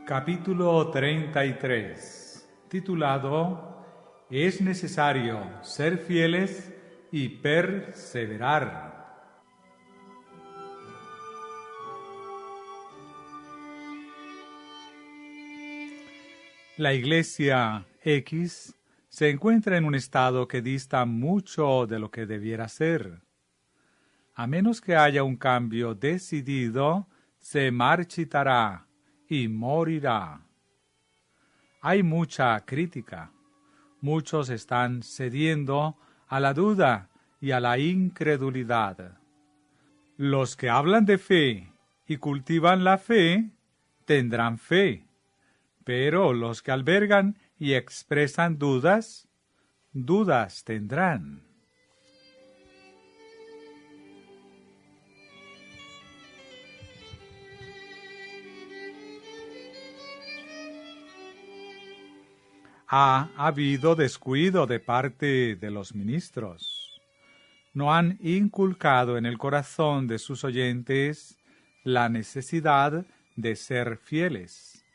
Capítulo 33, titulado Es necesario ser fieles y perseverar. La Iglesia X se encuentra en un estado que dista mucho de lo que debiera ser. A menos que haya un cambio decidido, se marchitará y morirá. Hay mucha crítica. Muchos están cediendo a la duda y a la incredulidad. Los que hablan de fe y cultivan la fe, tendrán fe. Pero los que albergan y expresan dudas, dudas tendrán. Ha habido descuido de parte de los ministros. No han inculcado en el corazón de sus oyentes la necesidad de ser fieles.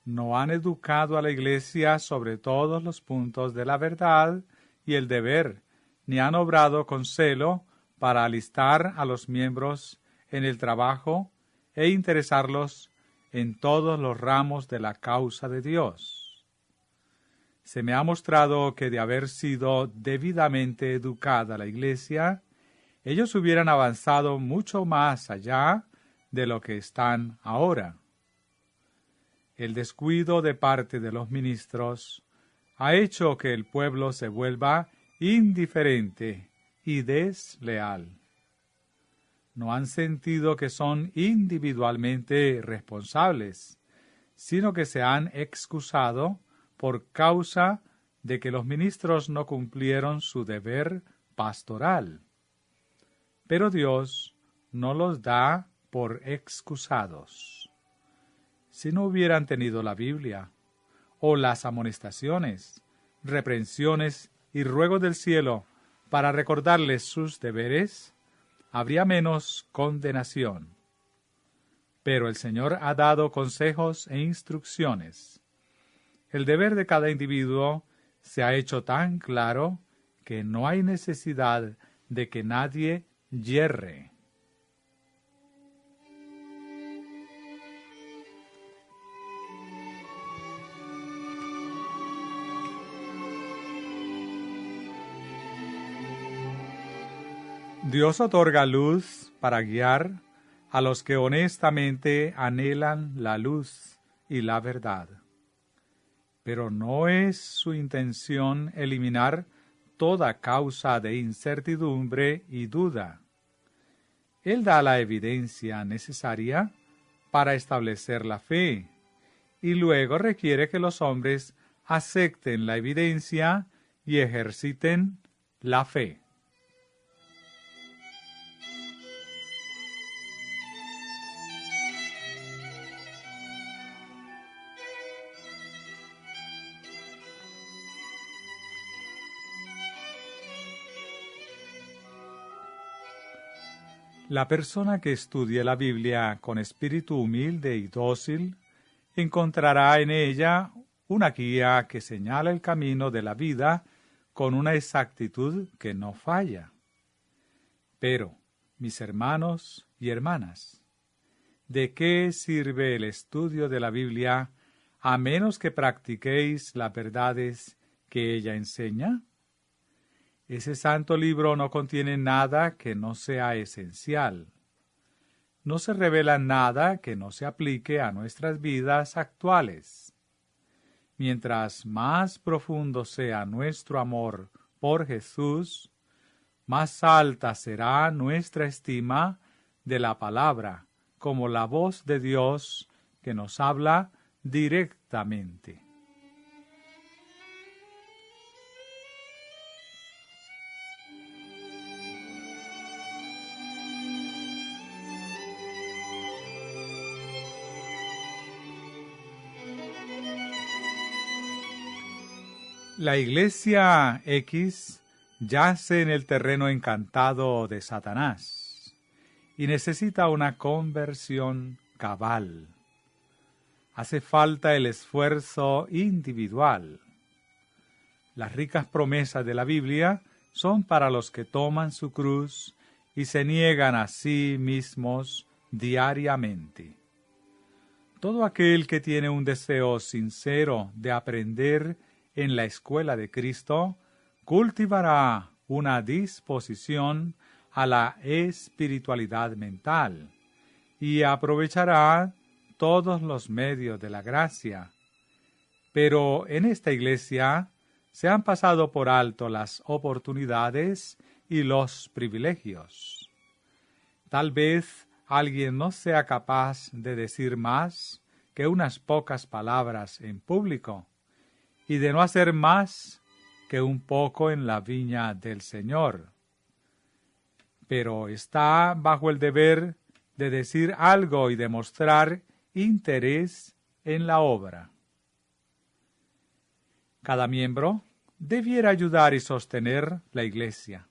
No han educado a la Iglesia sobre todos los puntos de la verdad y el deber, ni han obrado con celo para alistar a los miembros en el trabajo e interesarlos en todos los ramos de la causa de Dios. Se me ha mostrado que de haber sido debidamente educada la Iglesia, ellos hubieran avanzado mucho más allá de lo que están ahora. El descuido de parte de los ministros ha hecho que el pueblo se vuelva indiferente y desleal. No han sentido que son individualmente responsables, sino que se han excusado por causa de que los ministros no cumplieron su deber pastoral. Pero Dios no los da por excusados. Si no hubieran tenido la Biblia, o las amonestaciones, reprensiones y ruegos del cielo para recordarles sus deberes, habría menos condenación. Pero el Señor ha dado consejos e instrucciones. El deber de cada individuo se ha hecho tan claro que no hay necesidad de que nadie yerre. Dios otorga luz para guiar a los que honestamente anhelan la luz y la verdad. Pero no es su intención eliminar toda causa de incertidumbre y duda. Él da la evidencia necesaria para establecer la fe, y luego requiere que los hombres acepten la evidencia y ejerciten la fe. La persona que estudie la Biblia con espíritu humilde y dócil encontrará en ella una guía que señala el camino de la vida con una exactitud que no falla. Pero, mis hermanos y hermanas, ¿de qué sirve el estudio de la Biblia a menos que practiquéis las verdades que ella enseña? Ese santo libro no contiene nada que no sea esencial. No se revela nada que no se aplique a nuestras vidas actuales. Mientras más profundo sea nuestro amor por Jesús, más alta será nuestra estima de la palabra, como la voz de Dios que nos habla directamente. La Iglesia X yace en el terreno encantado de Satanás y necesita una conversión cabal. Hace falta el esfuerzo individual. Las ricas promesas de la Biblia son para los que toman su cruz y se niegan a sí mismos diariamente. Todo aquel que tiene un deseo sincero de aprender en la escuela de Cristo, cultivará una disposición a la espiritualidad mental y aprovechará todos los medios de la gracia. Pero en esta iglesia se han pasado por alto las oportunidades y los privilegios. Tal vez alguien no sea capaz de decir más que unas pocas palabras en público y de no hacer más que un poco en la viña del Señor. Pero está bajo el deber de decir algo y demostrar interés en la obra. Cada miembro debiera ayudar y sostener la iglesia,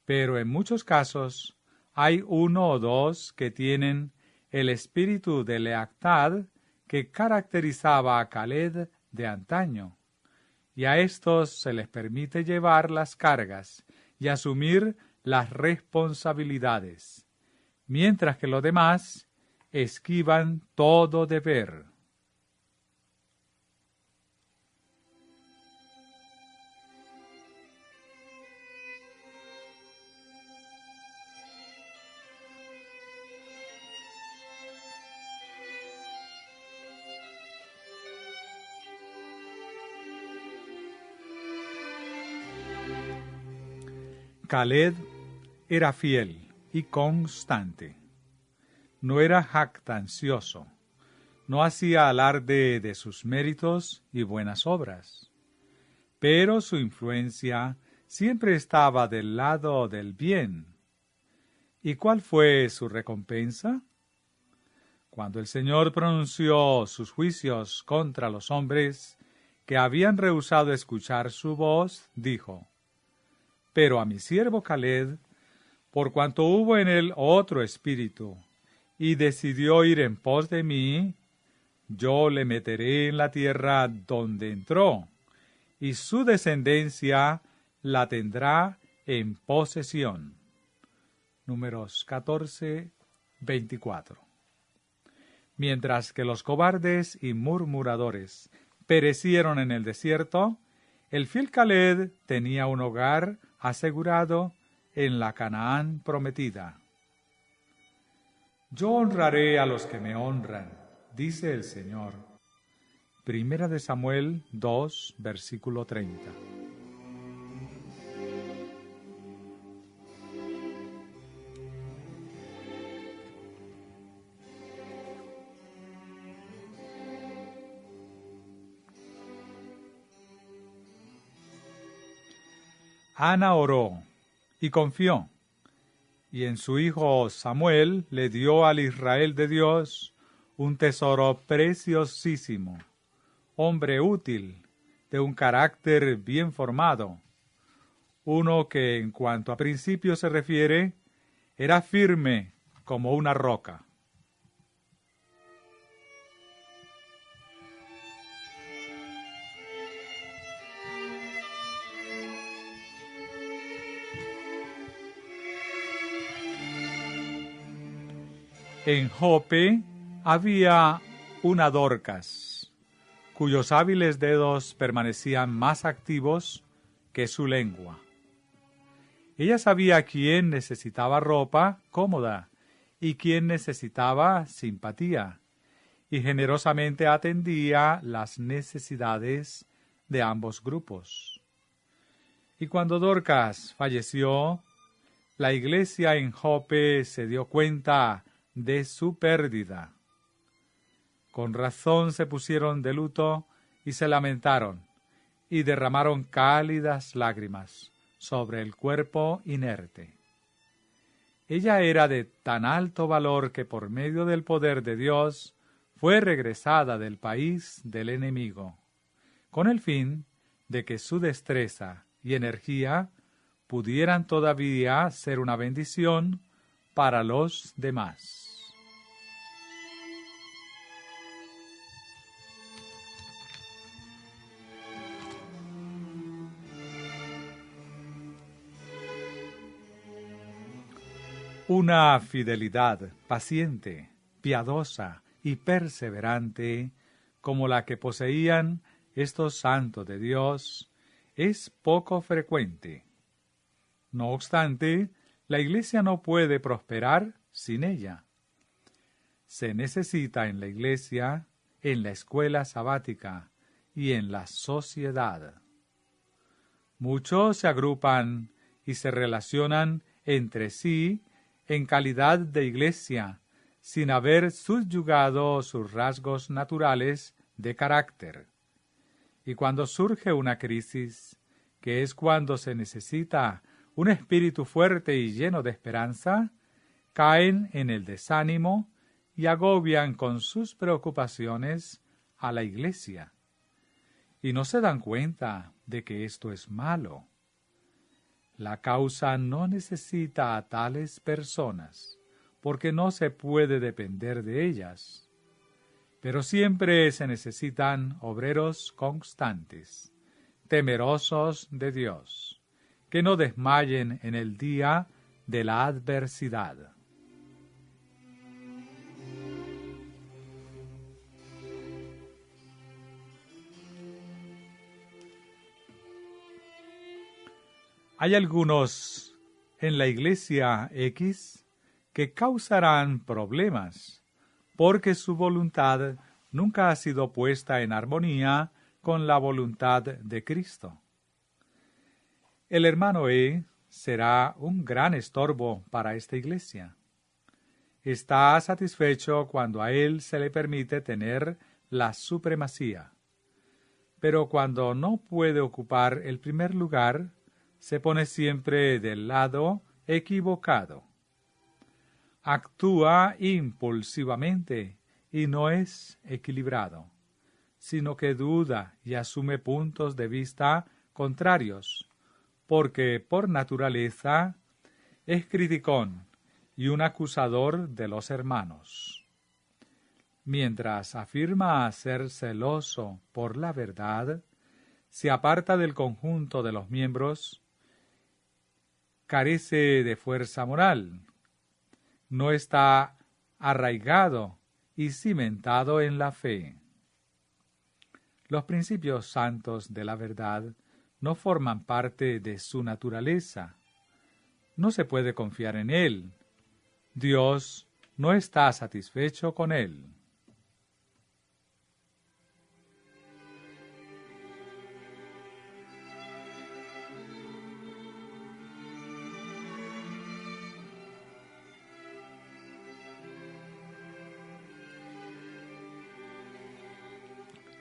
pero en muchos casos hay uno o dos que tienen el espíritu de lealtad que caracterizaba a Caleb de antaño, y a estos se les permite llevar las cargas y asumir las responsabilidades, mientras que los demás esquivan todo deber. Caleb era fiel y constante. No era jactancioso. No hacía alarde de sus méritos y buenas obras. Pero su influencia siempre estaba del lado del bien. ¿Y cuál fue su recompensa? Cuando el Señor pronunció sus juicios contra los hombres que habían rehusado escuchar su voz, dijo: Pero a mi siervo Caleb, por cuanto hubo en él otro espíritu, y decidió ir en pos de mí, yo le meteré en la tierra donde entró, y su descendencia la tendrá en posesión. Números 14, 24. Mientras que los cobardes y murmuradores perecieron en el desierto, el fiel Caleb tenía un hogar asegurado en la Canaán prometida. Yo honraré a los que me honran, dice el Señor. Primera de Samuel 2, versículo 30. Ana oró y confió, y en su hijo Samuel le dio al Israel de Dios un tesoro preciosísimo, hombre útil, de un carácter bien formado, uno que en cuanto a principio se refiere, era firme como una roca. En Jope había una Dorcas, cuyos hábiles dedos permanecían más activos que su lengua. Ella sabía quién necesitaba ropa cómoda y quién necesitaba simpatía, y generosamente atendía las necesidades de ambos grupos. Y cuando Dorcas falleció, la iglesia en Jope se dio cuenta de su pérdida. Con razón se pusieron de luto y se lamentaron, y derramaron cálidas lágrimas sobre el cuerpo inerte. Ella era de tan alto valor que por medio del poder de Dios fue regresada del país del enemigo, con el fin de que su destreza y energía pudieran todavía ser una bendición para los demás. Una fidelidad paciente, piadosa y perseverante, como la que poseían estos santos de Dios, es poco frecuente. No obstante, la Iglesia no puede prosperar sin ella. Se necesita en la Iglesia, en la escuela sabática y en la sociedad. Muchos se agrupan y se relacionan entre sí en calidad de Iglesia, sin haber subyugado sus rasgos naturales de carácter. Y cuando surge una crisis, que es cuando se necesita un espíritu fuerte y lleno de esperanza, caen en el desánimo y agobian con sus preocupaciones a la Iglesia. Y no se dan cuenta de que esto es malo. La causa no necesita a tales personas, porque no se puede depender de ellas. Pero siempre se necesitan obreros constantes, temerosos de Dios, que no desmayen en el día de la adversidad. Hay algunos en la iglesia X que causarán problemas porque su voluntad nunca ha sido puesta en armonía con la voluntad de Cristo. El hermano E será un gran estorbo para esta iglesia. Está satisfecho cuando a él se le permite tener la supremacía, pero cuando no puede ocupar el primer lugar, se pone siempre del lado equivocado. Actúa impulsivamente y no es equilibrado, sino que duda y asume puntos de vista contrarios, porque por naturaleza es criticón y un acusador de los hermanos. Mientras afirma ser celoso por la verdad, se aparta del conjunto de los miembros, carece de fuerza moral, no está arraigado y cimentado en la fe. Los principios santos de la verdad no forman parte de su naturaleza. No se puede confiar en él. Dios no está satisfecho con él.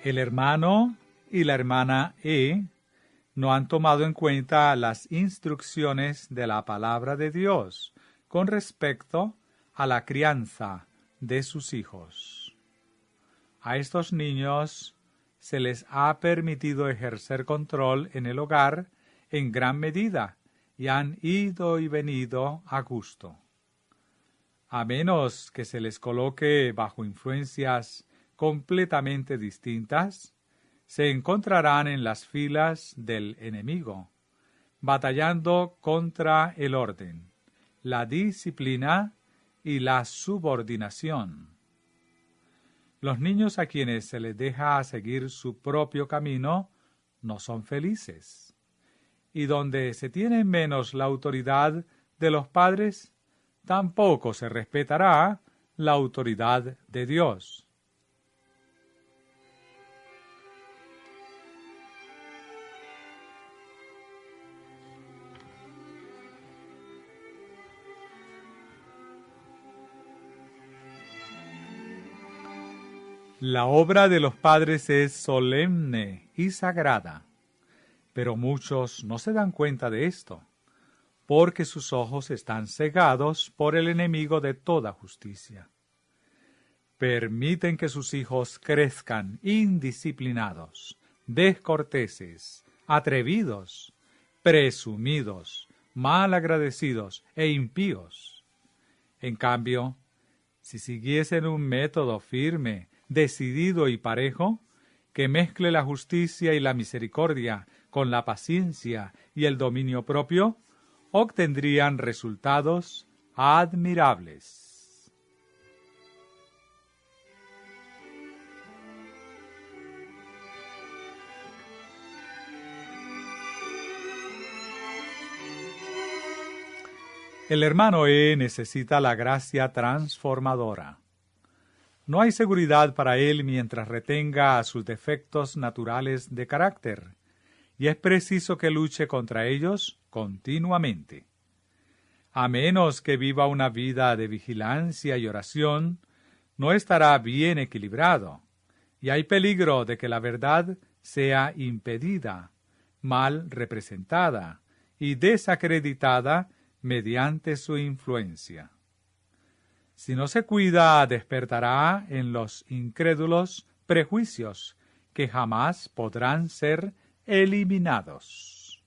El hermano y la hermana E no han tomado en cuenta las instrucciones de la palabra de Dios con respecto a la crianza de sus hijos. A estos niños se les ha permitido ejercer control en el hogar en gran medida y han ido y venido a gusto. A menos que se les coloque bajo influencias completamente distintas, se encontrarán en las filas del enemigo, batallando contra el orden, la disciplina y la subordinación. Los niños a quienes se les deja seguir su propio camino no son felices, y donde se tiene menos la autoridad de los padres, tampoco se respetará la autoridad de Dios. La obra de los padres es solemne y sagrada, pero muchos no se dan cuenta de esto, porque sus ojos están cegados por el enemigo de toda justicia. Permiten que sus hijos crezcan indisciplinados, descorteses, atrevidos, presumidos, malagradecidos e impíos. En cambio, si siguiesen un método firme, decidido y parejo, que mezcle la justicia y la misericordia con la paciencia y el dominio propio, obtendrían resultados admirables. El hermano E necesita la gracia transformadora. No hay seguridad para él mientras retenga sus defectos naturales de carácter, y es preciso que luche contra ellos continuamente. A menos que viva una vida de vigilancia y oración, no estará bien equilibrado, y hay peligro de que la verdad sea impedida, mal representada y desacreditada mediante su influencia. Si no se cuida, despertará en los incrédulos prejuicios que jamás podrán ser eliminados.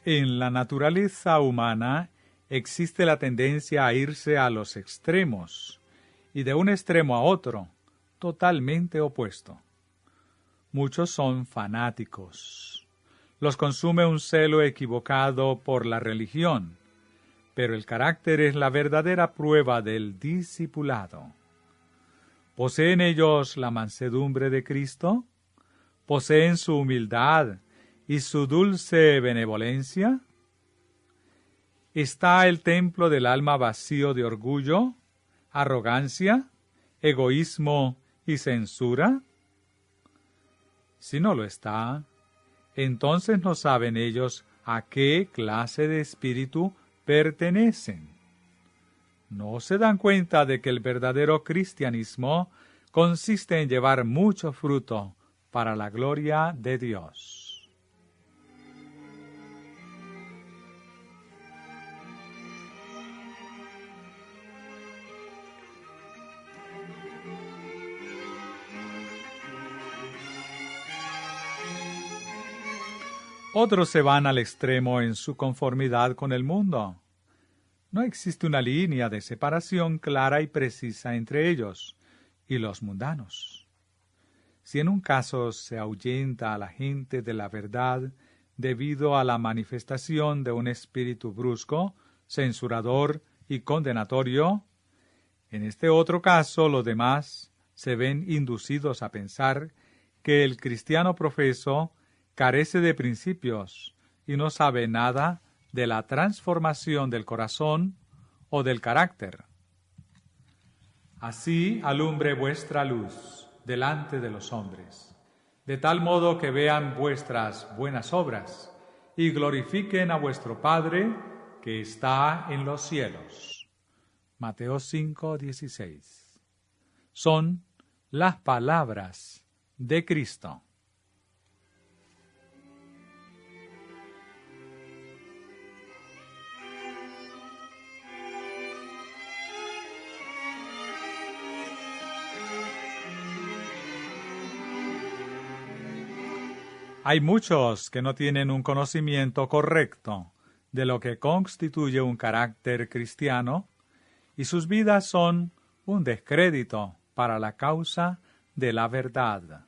En la naturaleza humana existe la tendencia a irse a los extremos, y de un extremo a otro, totalmente opuesto. Muchos son fanáticos. Los consume un celo equivocado por la religión, pero el carácter es la verdadera prueba del discipulado. ¿Poseen ellos la mansedumbre de Cristo? ¿Poseen su humildad y su dulce benevolencia? ¿Está el templo del alma vacío de orgullo, arrogancia, egoísmo y censura? Si no lo está, entonces no saben ellos a qué clase de espíritu pertenecen. No se dan cuenta de que el verdadero cristianismo consiste en llevar mucho fruto para la gloria de Dios. Otros se van al extremo en su conformidad con el mundo. No existe una línea de separación clara y precisa entre ellos y los mundanos. Si en un caso se ahuyenta a la gente de la verdad debido a la manifestación de un espíritu brusco, censurador y condenatorio, en este otro caso los demás se ven inducidos a pensar que el cristiano profeso carece de principios y no sabe nada de la transformación del corazón o del carácter. Así alumbre vuestra luz delante de los hombres, de tal modo que vean vuestras buenas obras y glorifiquen a vuestro Padre que está en los cielos. Mateo 5:16. Son las palabras de Cristo. Hay muchos que no tienen un conocimiento correcto de lo que constituye un carácter cristiano, y sus vidas son un descrédito para la causa de la verdad.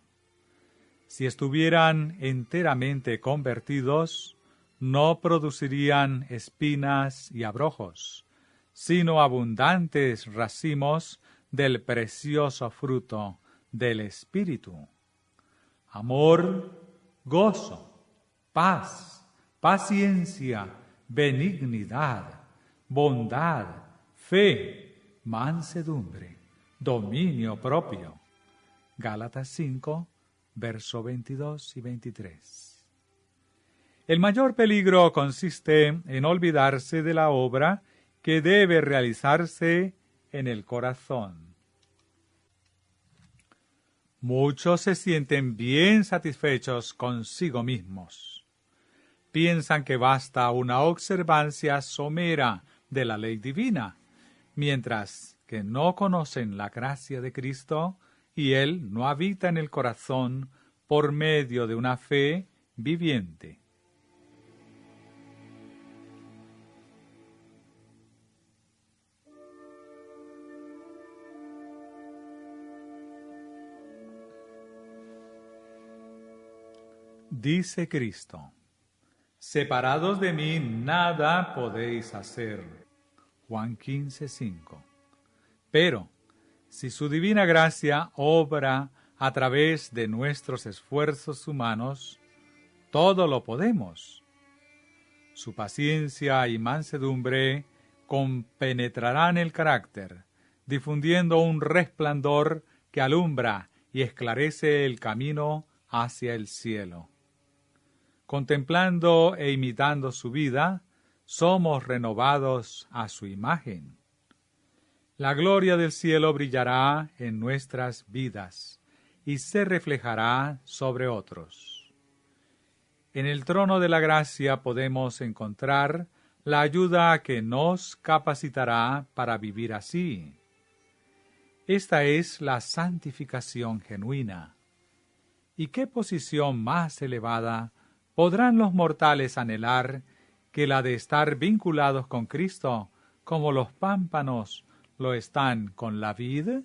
Si estuvieran enteramente convertidos, no producirían espinas y abrojos, sino abundantes racimos del precioso fruto del Espíritu. Amor, gozo, paz, paciencia, benignidad, bondad, fe, mansedumbre, dominio propio. Gálatas 5, verso 22 y 23. El mayor peligro consiste en olvidarse de la obra que debe realizarse en el corazón. Muchos se sienten bien satisfechos consigo mismos. Piensan que basta una observancia somera de la ley divina, mientras que no conocen la gracia de Cristo y Él no habita en el corazón por medio de una fe viviente. Dice Cristo: separados de mí nada podéis hacer. Juan 15:5. Pero, si su divina gracia obra a través de nuestros esfuerzos humanos, todo lo podemos. Su paciencia y mansedumbre compenetrarán el carácter, difundiendo un resplandor que alumbra y esclarece el camino hacia el cielo. Contemplando e imitando su vida, somos renovados a su imagen. La gloria del cielo brillará en nuestras vidas y se reflejará sobre otros. En el trono de la gracia podemos encontrar la ayuda que nos capacitará para vivir así. Esta es la santificación genuina. ¿Y qué posición más elevada podrán los mortales anhelar que la de estar vinculados con Cristo, como los pámpanos lo están con la vid?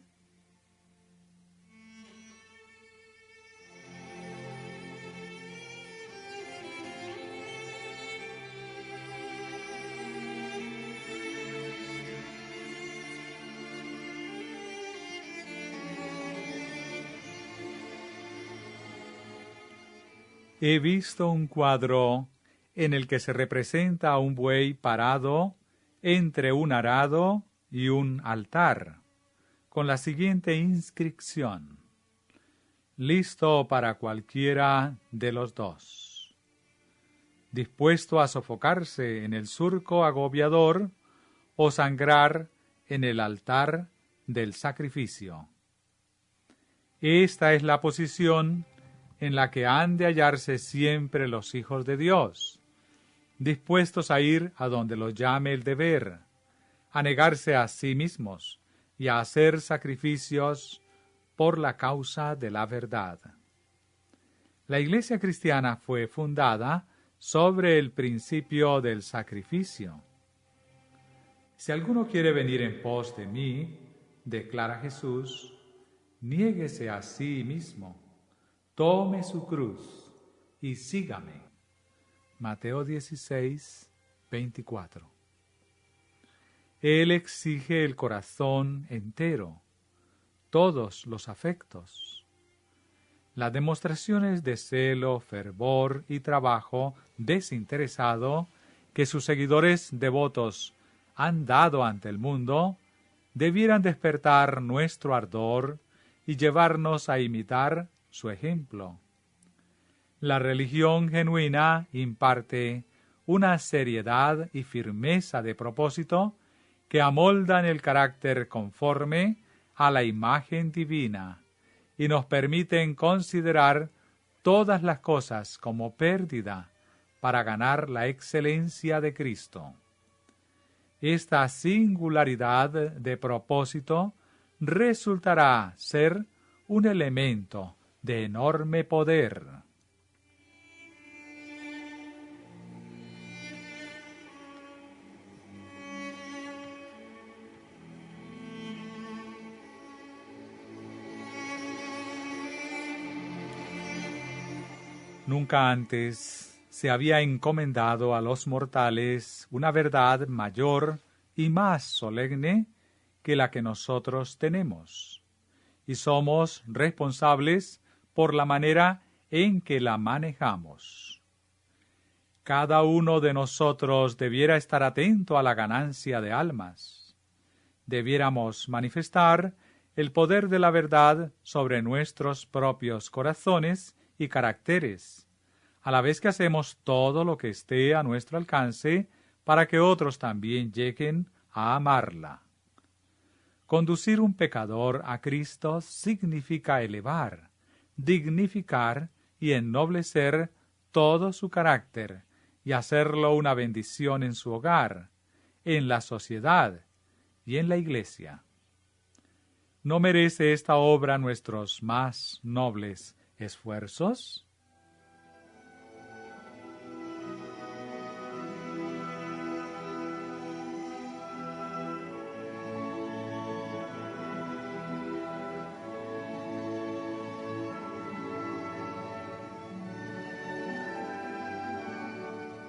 He visto un cuadro en el que se representa a un buey parado entre un arado y un altar, con la siguiente inscripción: listo para cualquiera de los dos, dispuesto a sofocarse en el surco agobiador o sangrar en el altar del sacrificio. Esta es la posición en la que han de hallarse siempre los hijos de Dios, dispuestos a ir a donde los llame el deber, a negarse a sí mismos y a hacer sacrificios por la causa de la verdad. La Iglesia cristiana fue fundada sobre el principio del sacrificio. Si alguno quiere venir en pos de mí, declara Jesús, niéguese a sí mismo, tome su cruz y sígame. Mateo 16:24. Él exige el corazón entero, todos los afectos. Las demostraciones de celo, fervor y trabajo desinteresado que sus seguidores devotos han dado ante el mundo debieran despertar nuestro ardor y llevarnos a imitar su ejemplo. La religión genuina imparte una seriedad y firmeza de propósito que amoldan el carácter conforme a la imagen divina y nos permiten considerar todas las cosas como pérdida para ganar la excelencia de Cristo. Esta singularidad de propósito resultará ser un elemento de enorme poder. Nunca antes se había encomendado a los mortales una verdad mayor y más solemne que la que nosotros tenemos, y somos responsables por la manera en que la manejamos. Cada uno de nosotros debiera estar atento a la ganancia de almas. Debiéramos manifestar el poder de la verdad sobre nuestros propios corazones y caracteres, a la vez que hacemos todo lo que esté a nuestro alcance para que otros también lleguen a amarla. Conducir un pecador a Cristo significa elevar, dignificar y ennoblecer todo su carácter y hacerlo una bendición en su hogar, en la sociedad y en la Iglesia. ¿No merece esta obra nuestros más nobles esfuerzos?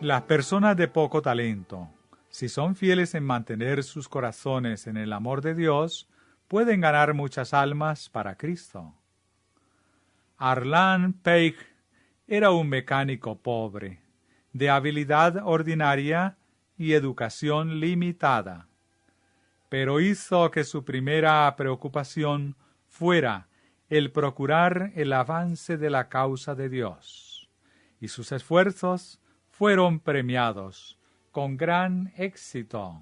Las personas de poco talento, si son fieles en mantener sus corazones en el amor de Dios, pueden ganar muchas almas para Cristo. Arlan Peig era un mecánico pobre, de habilidad ordinaria y educación limitada, pero hizo que su primera preocupación fuera el procurar el avance de la causa de Dios, y sus esfuerzos fueron premiados con gran éxito.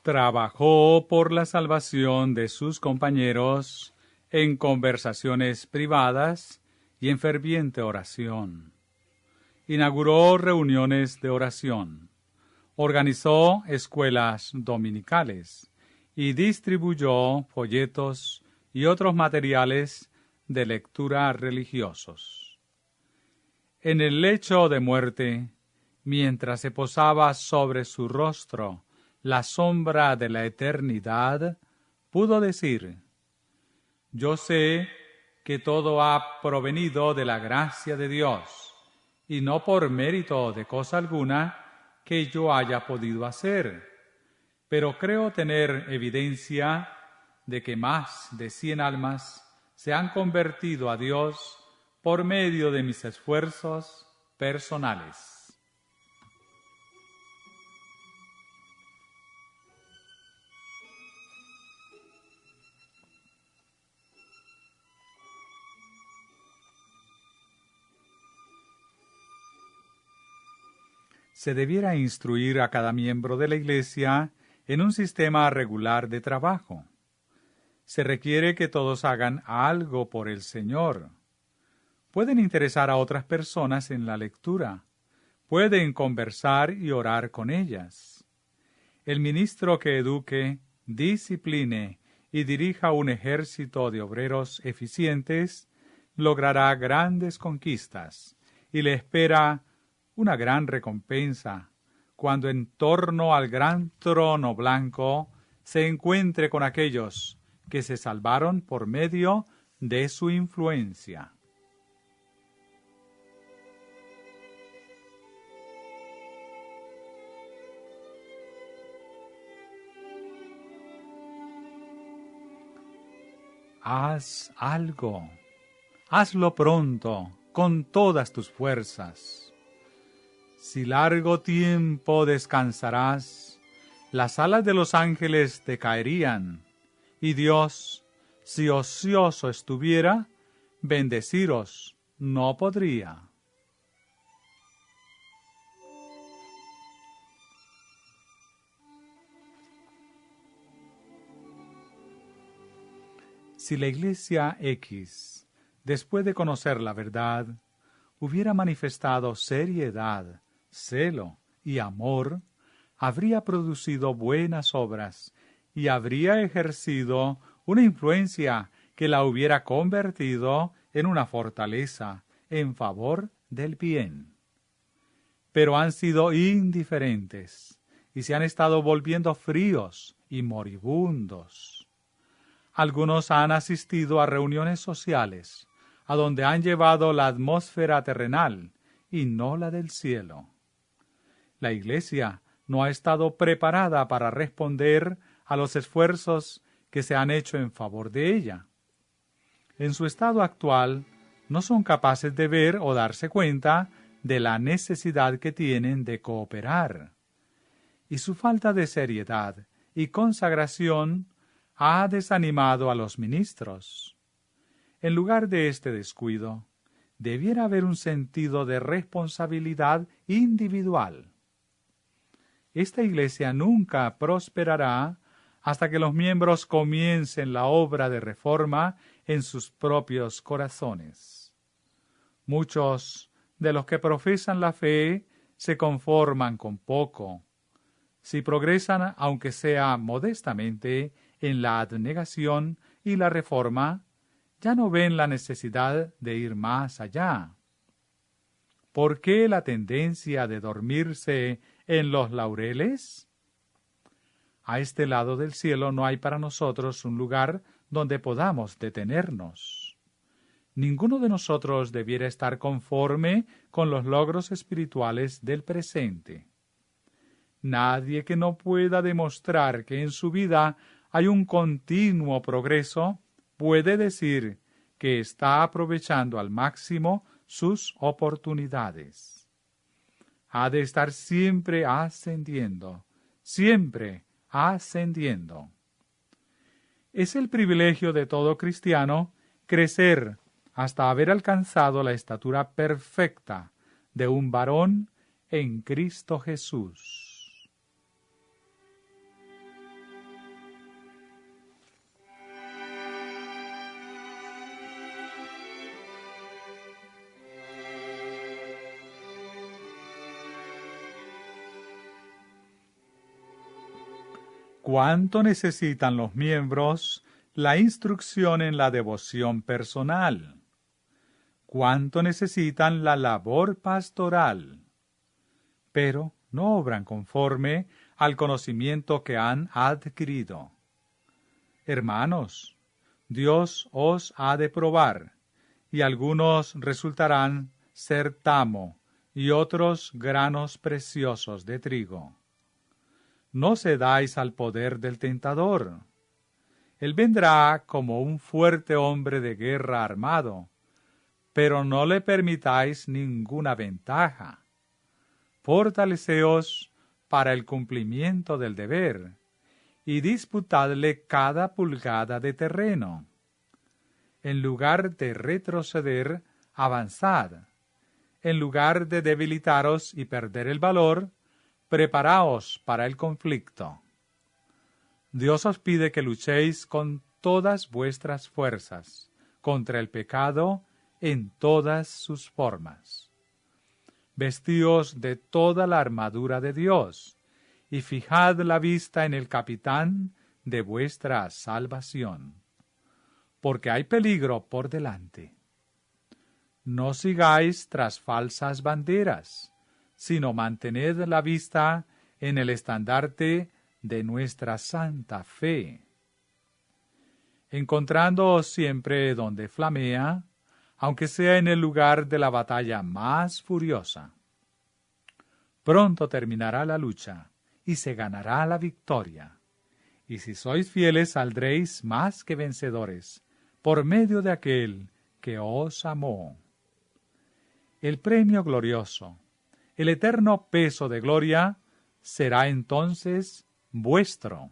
Trabajó por la salvación de sus compañeros en conversaciones privadas y en ferviente oración. Inauguró reuniones de oración, organizó escuelas dominicales y distribuyó folletos y otros materiales de lectura religiosos. En el lecho de muerte, mientras se posaba sobre su rostro la sombra de la eternidad, pudo decir: «Yo sé que todo ha provenido de la gracia de Dios, y no por mérito de cosa alguna que yo haya podido hacer, pero creo tener evidencia de que más de 100 almas se han convertido a Dios por medio de mis esfuerzos personales». Se debiera instruir a cada miembro de la Iglesia en un sistema regular de trabajo. Se requiere que todos hagan algo por el Señor. Pueden interesar a otras personas en la lectura. Pueden conversar y orar con ellas. El ministro que eduque, discipline y dirija un ejército de obreros eficientes logrará grandes conquistas y le espera una gran recompensa cuando en torno al gran trono blanco se encuentre con aquellos que se salvaron por medio de su influencia. Haz algo. Hazlo pronto, con todas tus fuerzas. Si largo tiempo descansarás, las alas de los ángeles te caerían, y Dios, si ocioso estuviera, bendeciros no podría. Si la Iglesia X, después de conocer la verdad, hubiera manifestado seriedad, celo y amor, habría producido buenas obras y habría ejercido una influencia que la hubiera convertido en una fortaleza en favor del bien. Pero han sido indiferentes y se han estado volviendo fríos y moribundos. Algunos han asistido a reuniones sociales, a donde han llevado la atmósfera terrenal y no la del cielo. La Iglesia no ha estado preparada para responder a los esfuerzos que se han hecho en favor de ella. En su estado actual, no son capaces de ver o darse cuenta de la necesidad que tienen de cooperar. Y su falta de seriedad y consagración ha desanimado a los ministros. En lugar de este descuido, debiera haber un sentido de responsabilidad individual. Esta Iglesia nunca prosperará hasta que los miembros comiencen la obra de reforma en sus propios corazones. Muchos de los que profesan la fe se conforman con poco. Si progresan, aunque sea modestamente, en la abnegación y la reforma, ya no ven la necesidad de ir más allá. ¿Por qué la tendencia de dormirse en los laureles? A este lado del cielo no hay para nosotros un lugar donde podamos detenernos. Ninguno de nosotros debiera estar conforme con los logros espirituales del presente. Nadie que no pueda demostrar que en su vida hay un continuo progreso puede decir que está aprovechando al máximo sus oportunidades. Ha de estar siempre ascendiendo, siempre ascendiendo. Es el privilegio de todo cristiano crecer hasta haber alcanzado la estatura perfecta de un varón en Cristo Jesús. ¿Cuánto necesitan los miembros la instrucción en la devoción personal? ¿Cuánto necesitan la labor pastoral? Pero no obran conforme al conocimiento que han adquirido. Hermanos, Dios os ha de probar, y algunos resultarán ser tamo y otros granos preciosos de trigo. No cedáis al poder del tentador. Él vendrá como un fuerte hombre de guerra armado, pero no le permitáis ninguna ventaja. Fortaleceos para el cumplimiento del deber, y disputadle cada pulgada de terreno. En lugar de retroceder, avanzad. En lugar de debilitaros y perder el valor, preparaos para el conflicto. Dios os pide que luchéis con todas vuestras fuerzas contra el pecado en todas sus formas. Vestíos de toda la armadura de Dios y fijad la vista en el capitán de vuestra salvación, porque hay peligro por delante. No sigáis tras falsas banderas, sino mantened la vista en el estandarte de nuestra santa fe. Encontrándoos siempre donde flamea, aunque sea en el lugar de la batalla más furiosa. Pronto terminará la lucha, y se ganará la victoria. Y si sois fieles, saldréis más que vencedores, por medio de aquel que os amó. El premio glorioso, el eterno peso de gloria, será entonces vuestro.